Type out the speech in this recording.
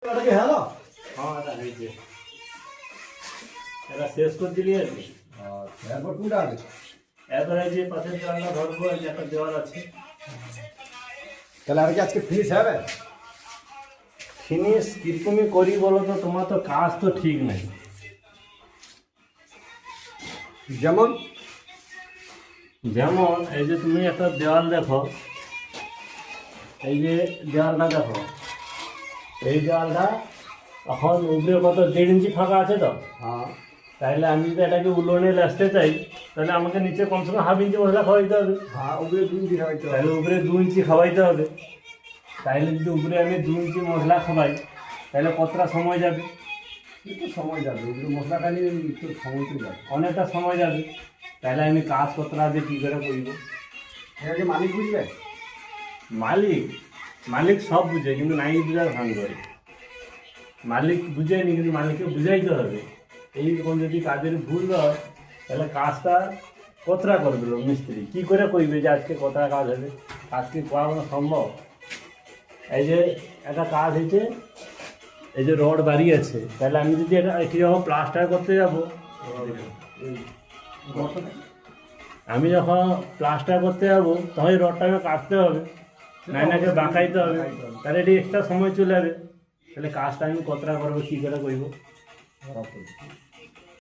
Hello, হ্যাঁ এটা হয়েছে, এটা শেষ করে দিলি আর কি। এরপর কোনটা আগে? এরপরে যে পাশের দেওয়ালটা ধরবো, এই যে একটা দেওয়াল আছে। তাহলে আর কি আজকে ফিনিশ হবে? ফিনিশ কি তুমি করি বলো তো, তোমার তো কাজ তো ঠিক নাই। যেমন যেমন এই যে তুমি একটা দেওয়াল দেখো, এই যে দেওয়ালটা দেখো, এই দেওয়ালটা এখন উপরে কত 1.5 ইঞ্চি ফাঁকা আছে তো। হ্যাঁ, তাইলে আমি যদি এটাকে উলনে আসতে চাই, তাহলে আমাকে নিচে কমসে কম 1/2 ইঞ্চি মশলা খাওয়াইতে হবে। হ্যাঁ, উপরে 2 ইঞ্চি হয়তো। তাহলে উপরে 2 ইঞ্চি খাওয়াইতে হবে। তাইলে যদি উপরে আমি 2 ইঞ্চি মশলা খাওয়াই, তাহলে কতটা সময় যাবে? একটু সময় যাবে, উপরে মশলাটা নিয়ে একটু সময় তো যাবে। অনেকটা সময় যাবে। তাহলে আমি কাজ কতটা দিয়ে কী করে করবো? এটাকে মালিক বুঝবে? মালিক মালিক সব বুঝে, কিন্তু নাই বুঝার ভাঙ করে। মালিক বুঝেনি, কিন্তু মালিককে বুঝাইতে হবে। এইরকম যদি কাজের ভুল হয়, তাহলে কাজটা কতটা করবে লোক মিস্ত্রি? কী করে করবে যে আজকে কতটা কাজ হবে? আজকে করানো সম্ভব? এই যে একটা কাজ হয়েছে, এই যে রড বাড়িয়েছে, তাহলে আমি যদি এটা এটি যখন প্লাস্টার করতে যাবো, আমি যখন প্লাস্টার করতে যাবো, তখন এই রডটাকে কাটতে হবে, নাইনাকে বাঁকাইতে হবে। তাহলে এটি এক্সট্রা সময় চলে যাবে। তাহলে কাজটা আমি কতটা করবো, কী করে করবো?